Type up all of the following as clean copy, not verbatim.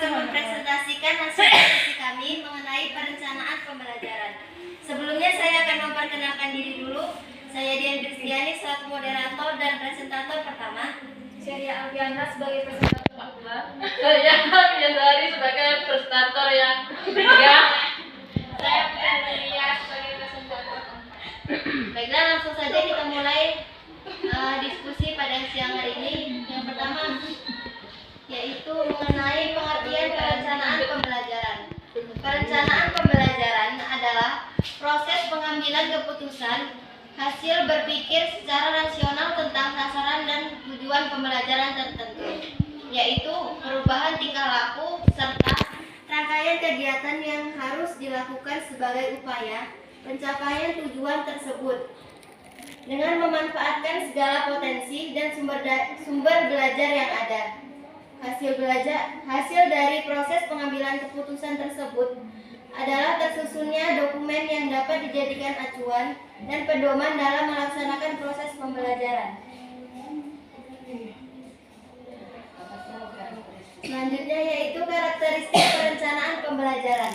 akan mempresentasikan hasil diskusi kami mengenai perencanaan pembelajaran. Sebelumnya saya akan memperkenalkan diri dulu. Saya Dian Kristiani selaku moderator dan presentator pertama. Saya Alfiana sebagai presentator kedua. Saya Biasari sebagai presentator yang ketiga. Saya Putri sebagai presentator keempat. Baiklah, langsung saja kita mulai diskusi pada siang hari ini. Yang pertama yaitu mengenai pengertian perencanaan pembelajaran. Perencanaan pembelajaran adalah proses pengambilan keputusan hasil berpikir secara rasional tentang sasaran dan tujuan pembelajaran tertentu, yaitu perubahan tingkah laku serta rangkaian kegiatan yang harus dilakukan sebagai upaya pencapaian tujuan tersebut dengan memanfaatkan segala potensi dan sumber belajar yang ada. Hasil dari proses pengambilan keputusan tersebut adalah tersusunnya dokumen yang dapat dijadikan acuan dan pedoman dalam melaksanakan proses pembelajaran. Selanjutnya yaitu karakteristik perencanaan pembelajaran.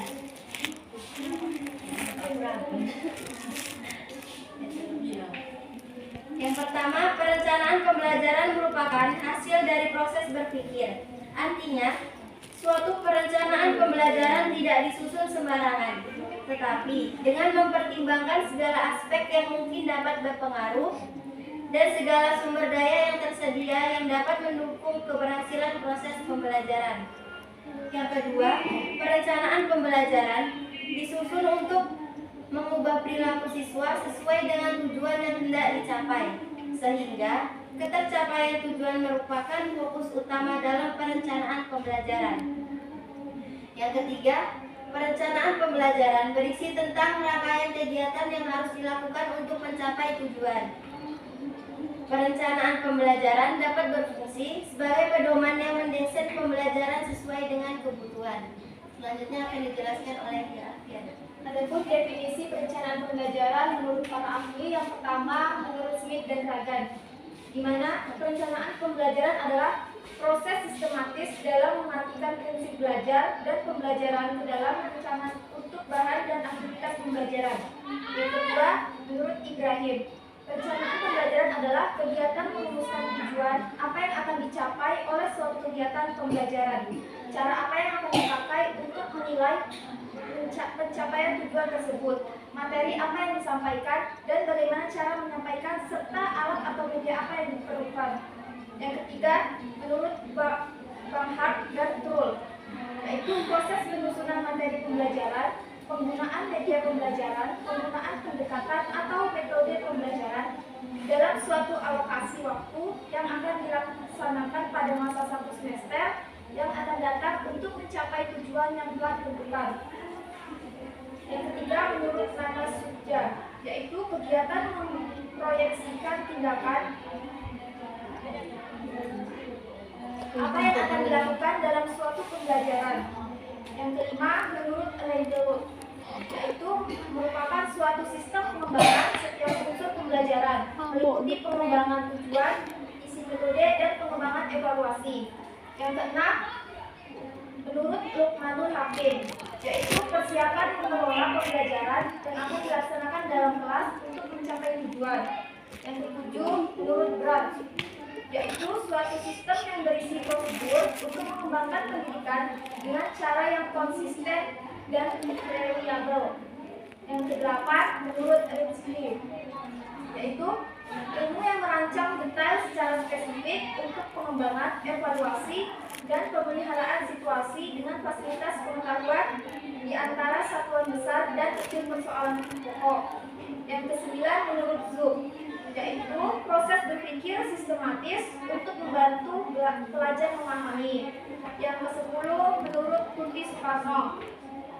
Yang pertama, perencanaan pembelajaran merupakan hasil dari proses berpikir. Artinya, suatu perencanaan pembelajaran tidak disusun sembarangan, tetapi dengan mempertimbangkan segala aspek yang mungkin dapat berpengaruh dan segala sumber daya yang tersedia yang dapat mendukung keberhasilan proses pembelajaran. Yang kedua, perencanaan pembelajaran disusun untuk mengubah perilaku siswa sesuai dengan tujuan yang hendak dicapai, sehingga ketercapaian tujuan merupakan fokus utama dalam perencanaan pembelajaran. Yang ketiga, perencanaan pembelajaran berisi tentang rangkaian kegiatan yang harus dilakukan untuk mencapai tujuan. Perencanaan pembelajaran dapat berfungsi sebagai pedoman yang mendesain pembelajaran sesuai dengan kebutuhan. Selanjutnya akan dijelaskan oleh Alfiana. Adapun definisi perencanaan pembelajaran menurut para ahli, yang pertama menurut Smith dan Ragan, di mana perencanaan pembelajaran adalah proses sistematis dalam mengartikan prinsip belajar dan pembelajaran ke dalam rancangan untuk bahan dan aktivitas pembelajaran. Yang kedua, menurut Ibrahim, perencanaan pembelajaran adalah kegiatan merumuskan tujuan apa yang akan dicapai oleh suatu kegiatan pembelajaran, cara apa yang akan dipakai untuk menilai pencapaian tujuan tersebut, materi apa yang disampaikan, dan bagaimana cara menyampaikan, serta alat atau media apa yang diperlukan. Yang ketiga, menurut Barnhart dan Trull, yaitu proses penyusunan materi pembelajaran, penggunaan media pembelajaran, penggunaan pendekatan atau metode pembelajaran dalam suatu alokasi waktu yang akan dilaksanakan pada masa satu semester yang akan datang untuk mencapai tujuan yang telah ditentukan. Yang ketiga, menurut Nana Sudja, yaitu kegiatan memproyeksikan tindakan apa yang akan dilakukan dalam suatu pembelajaran. Yang kelima, menurut Leidelwood, yaitu merupakan suatu sistem pengembangan setiap unsur pembelajaran, meliputi pengembangan tujuan, isi metode, dan pengembangan evaluasi. Yang keenam, menurut Lukmanul Hakim, yaitu persiapan mengelola pembelajaran yang akan dilaksanakan dalam kelas untuk mencapai tujuan. Yang ketujuh, menurut Brandt, yaitu suatu sistem yang berisi prosedur untuk mengembangkan pendidikan dengan cara yang konsisten dan reliable. Yang kedelapan, menurut Rimsky, yaitu ilmu yang merancang detail secara spesifik untuk pengembangan, evaluasi, dan pemeliharaan situasi dengan fasilitas pengetahuan di antara satuan besar dan kecil persoalan pokok. Yang kesembilan, menurut Zoom, yaitu proses berpikir sistematis untuk membantu pelajar memahami. Yang kesepuluh, menurut Kunti Soekarno,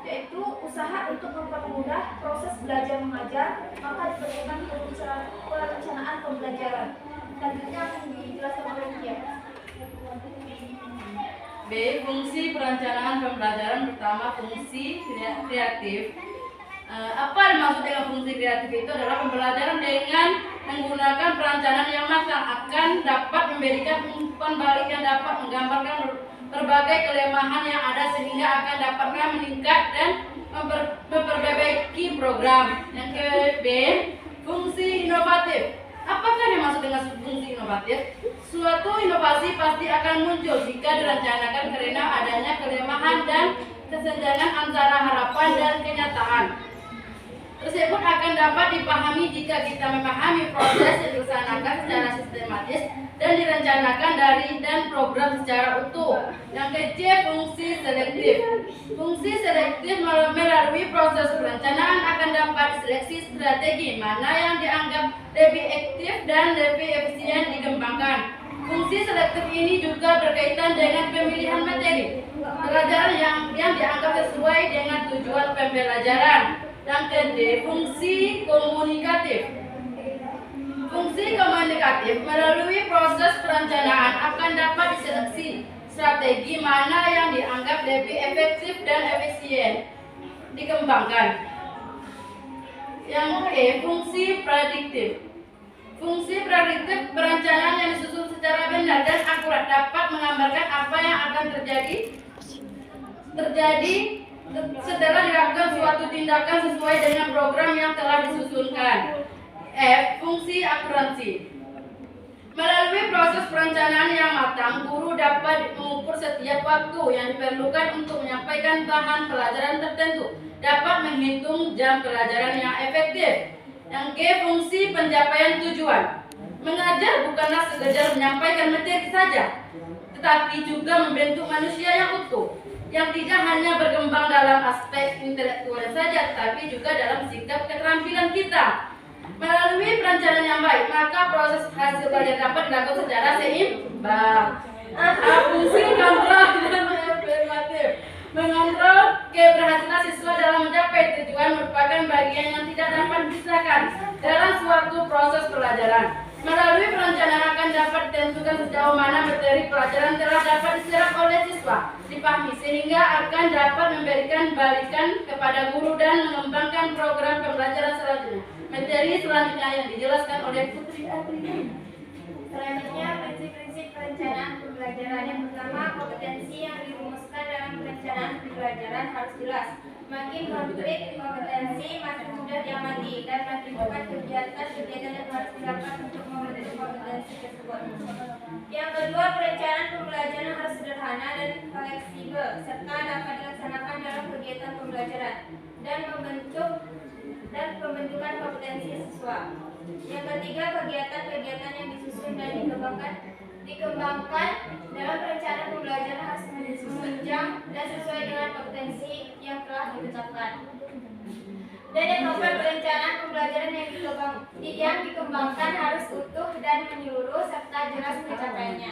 yaitu usaha untuk mempermudah proses belajar mengajar, maka diperlukan perencanaan pembelajaran. Selanjutnya akan dijelaskan oleh dia. B. Fungsi perencanaan pembelajaran. Pertama, fungsi kreatif. Apa dimaksud dengan fungsi kreatif? Itu adalah pembelajaran dengan menggunakan perencanaan yang matang akan dapat memberikan umpan balik yang dapat menggambarkan berbagai kelemahan yang ada sehingga akan dapatnya meningkat dan memperbaiki program. Yang ke B, fungsi inovatif. Apakah yang dimaksud dengan fungsi inovatif? Suatu inovasi pasti akan muncul jika direncanakan karena adanya kelemahan dan kesenjangan antara harapan dan kenyataan. Tersebut akan dapat dipahami jika kita memahami proses yang dilaksanakan secara sistematis dan direncanakan dari dan program secara utuh. Yang ke C, fungsi selektif. Fungsi selektif melalui proses perencanaan akan dapat diseleksi strategi mana yang dianggap lebih efektif dan lebih efisien dikembangkan. Fungsi selektif ini juga berkaitan dengan pemilihan materi pelajaran yang dianggap sesuai dengan tujuan pembelajaran. Yang ke D, fungsi komunikatif. Fungsi komunikatif melalui proses perencanaan akan dapat diseleksi strategi mana yang dianggap lebih efektif dan efisien dikembangkan. Yang E, fungsi prediktif. Fungsi prediktif perencanaan yang disusun secara benar dan akurat dapat menggambarkan apa yang akan terjadi setelah dilakukan suatu tindakan sesuai dengan program yang telah disusunkan. F, fungsi akurasi. Melalui proses perencanaan yang matang, guru dapat mengukur setiap waktu yang diperlukan untuk menyampaikan bahan pelajaran tertentu, dapat menghitung jam pelajaran yang efektif. Yang G, fungsi pencapaian tujuan. Mengajar bukanlah sekedar menyampaikan materi saja, tetapi juga membentuk manusia yang utuh, yang tidak hanya berkembang dalam aspek intelektual saja, tetapi juga dalam sikap keterampilan kita. Melalui perencanaan yang baik, maka proses hasil belajar dapat dilakukan secara seimbang. Fungsi kontrol dan afirmatif. Mengontrol keberhasilan siswa dalam mencapai tujuan merupakan bagian yang tidak dapat dipisahkan dalam suatu proses pelajaran. Melalui perencanaan akan dapat ditentukan sejauh mana materi pelajaran telah dapat diserap oleh siswa, dipahami sehingga akan dapat memberikan balikan kepada guru dan mengembangkan program pembelajaran selanjutnya. Materi selanjutnya yang dijelaskan oleh Putri Adriana. Selanjutnya, prinsip-prinsip perencanaan pembelajaran. Yang pertama, kompetensi yang dirumuskan dalam perencanaan pembelajaran harus jelas. Makin konkret kompetensi, makin mudah diamati dan makin cepat kegiatan yang harus dilakukan untuk membentuk kompetensi tersebut. Yang kedua, perencanaan pembelajaran harus sederhana dan fleksibel serta dapat dilaksanakan dalam kegiatan pembelajaran dan pembentukan kompetensi siswa. Yang ketiga, kegiatan-kegiatan yang disusun dan dikembangkan dalam perencanaan pembelajaran harus menunjang dan sesuai dengan kompetensi yang telah ditetapkan. Dan yang keempat, perencanaan pembelajaran yang dikembangkan harus utuh dan menyeluruh serta jelas pencapaiannya.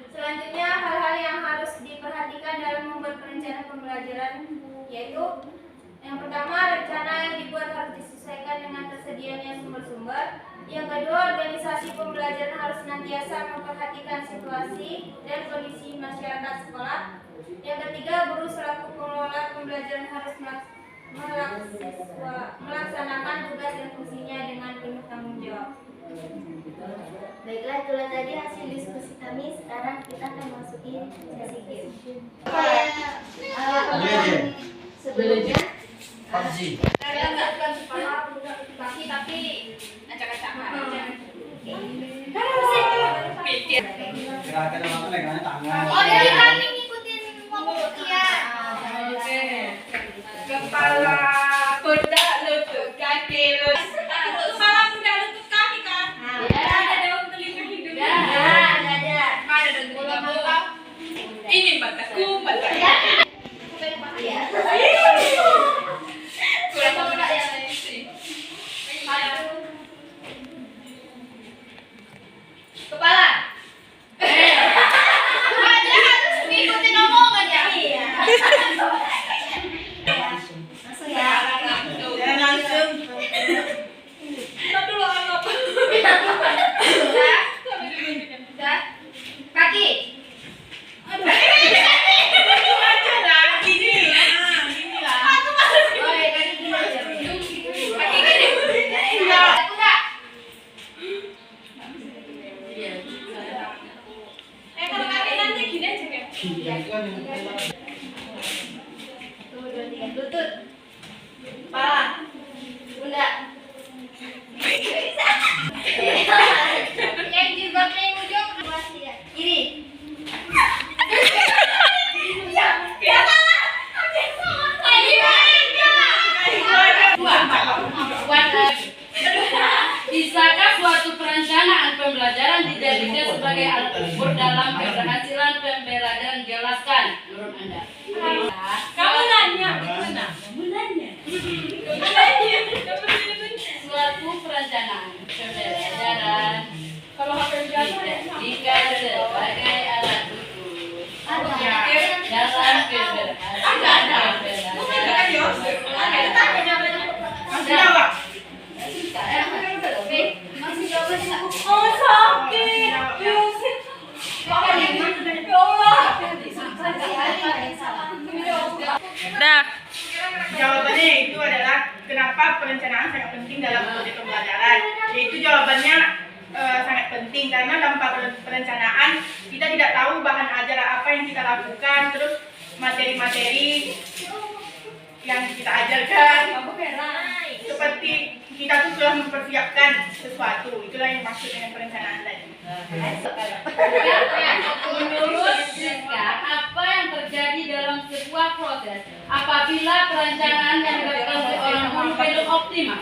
Selanjutnya, hal-hal yang harus diperhatikan dalam membuat perencanaan pembelajaran yaitu yang pertama, rencana yang dibuat harus disesuaikan dengan tersedianya sumber-sumber. Yang kedua, organisasi pembelajaran harus senantiasa memperhatikan situasi dan kondisi masyarakat sekolah. Yang ketiga, guru selaku pengelola pembelajaran harus melaksanakan tugas dan fungsinya dengan penuh tanggung jawab. Baiklah, itulah tadi hasil diskusi kami. Sekarang kita akan masuki sesi game. Sebelumnya PUBG. Tapi acak-acakan. Gerakan apa megangnya tangan. Oh, jadi kami ngikutin ngomong dia. Oke. Kepala kuda lutut kaki lutut. Kepala kuda lutut kaki kan? Ada daun telinga hidung. ada. Ada daun telinga mata. Ini mataku, mata. Iya. Kurang tahu tak yang lain sih. Kepala. Aja harus ngikutin omongan ya. Iya. Langsung ya. Langsung. Aduh, apa? Sudah. Kaki. Aduh. Aja lah. Gini. ya. Tuh, 2, 3. Lutut. Kepala. Pundak. Yang jilbabnya yang ujung. 2, 3. Kiri. Bisakah suatu perencanaan pembelajaran dijadikan sebagai alat ukur dalam keberhasilan pembelajaran? Jelaskan menurut Anda. Kamu nanya. Suatu perencanaan pembelajaran Kalau HP dijadikan sebagai alat ukur dalam keberhasilan Masih jawabannya. Oh sakit. Ya Dah. Jawabannya itu adalah kenapa perencanaan sangat penting dalam metode pembelajaran. Yaitu jawabannya sangat penting karena tanpa perencanaan kita tidak tahu bahan ajar apa yang kita lakukan, terus materi-materi yang kita ajarkan. Seperti kita tuh sudah mempersiapkan sesuatu. Itulah yang maksud dengan perencanaan tadi. Menurut Siska, apa yang terjadi dalam sebuah proses apabila perencanaan yang dilakukan oleh orang guru belum optimal?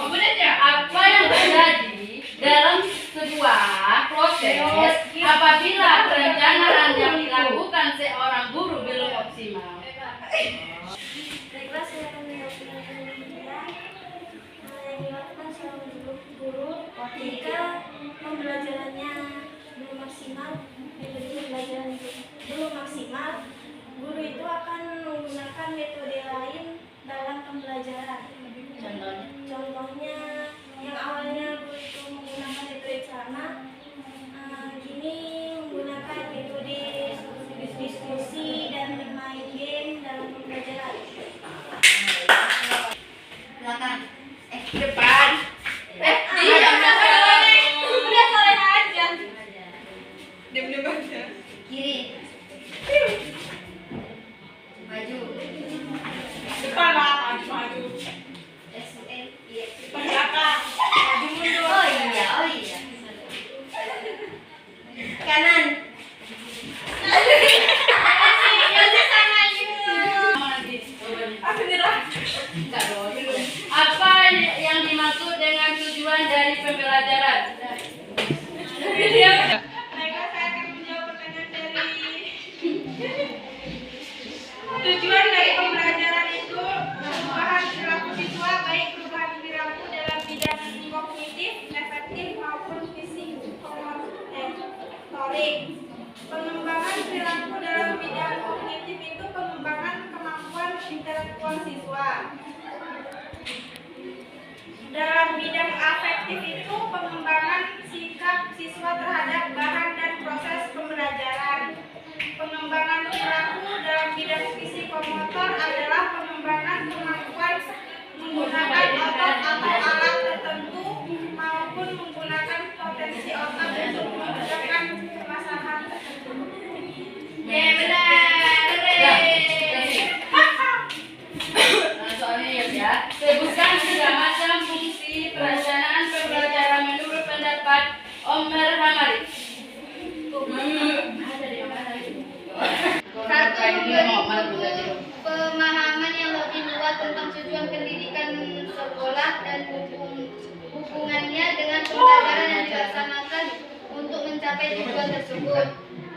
Kemudian apa yang terjadi dalam sebuah proses apabila perencanaan yang dilakukan seorang guru belum optimal? Baiklah, saya akan menjawab pertanyaan yang dilakukan seorang guru ketika pembelajarannya belum maksimal, metode pembelajaran itu belum maksimal, guru itu akan menggunakan metode lain dalam pembelajaran. Contohnya, yang awalnya guru itu menggunakan metode ceramah, kini menggunakan metode diskusi dan bermain game dalam pembelajaran. Belakang. Depan. Udah soleh aja. Kiri. Maju. Depan lah, maju. Iya. Depan belakang. Maju mundur. Oh iya. Kanan. Apa yang dimaksud dengan tujuan dari pembelajaran? Baiklah, saya akan menjawab pertanyaan dari tujuan dari pembelajaran itu perubahan perilaku siswa, baik perubahan perilaku dalam bidang kognitif, efektif maupun fisik motorik. Pengembangan perilaku dalam bidang kognitif itu pengembangan kemampuan intelektual siswa. Dalam bidang afektif itu pengembangan sikap siswa terhadap bahan dan proses pembelajaran. Pengembangan perilaku dalam bidang psikomotor adalah pengembangan kemampuan menggunakan otot atau alat tertentu maupun menggunakan potensi otak untuk mengerjakan permasalahan tertentu. Soalnya ya, sebutkan 3 macam fungsi perencanaan pembelajaran menurut pendapat Omer Hamari. Satu, memberi pemahaman yang lebih luas tentang tujuan pendidikan sekolah dan hubungannya dengan pembelajaran yang dilaksanakan untuk mencapai tujuan tersebut.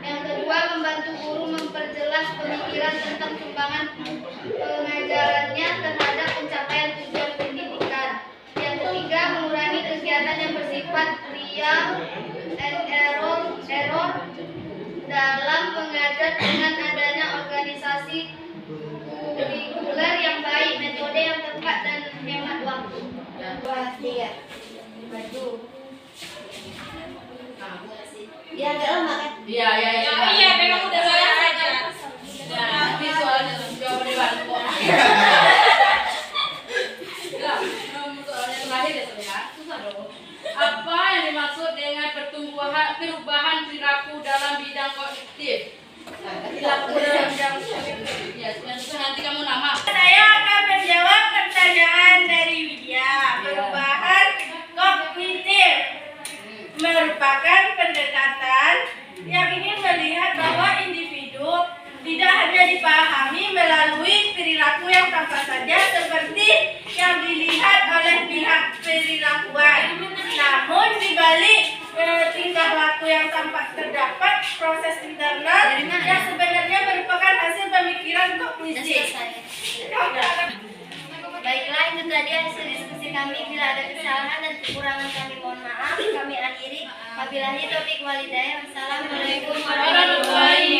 Yang kedua, membantu guru memperjelas pemikiran tentang sumbangan pengajarannya terhadap pencapaian tujuan pendidikan. Yang ketiga, mengurangi kegiatan yang bersifat trial and error dalam mengajar dengan adanya organisasi kurikuler yang baik, metode yang tepat dan hemat waktu. Dia baju. Ya agak lama kan? Iya, memang udah soleh aja. Nanti soalnya jawab di balik kok. Soalnya terakhir ya, susah dong. Apa yang dimaksud dengan perubahan perilaku dalam bidang kognitif. Perilaku dalam bidang Ya, nanti kamu nama. Saya akan menjawab pertanyaan dari Widya. Perubahan kognitif merupakan pendekatan yang ingin melihat bahwa individu tidak hanya dipahami melalui perilaku yang tampak saja seperti yang dilihat oleh pihak perilakuan, namun di balik tingkah laku yang tampak terdapat proses internal yang sebenarnya merupakan hasil pemikiran kognitif. Baiklah, itu tadi hasil diskusi kami. Bila ada kesalahan dan kekurangan kami mohon maaf. Kami akhiri. Wabillahi taufiq walhidayah. Wassalamualaikum warahmatullahi wabarakatuh.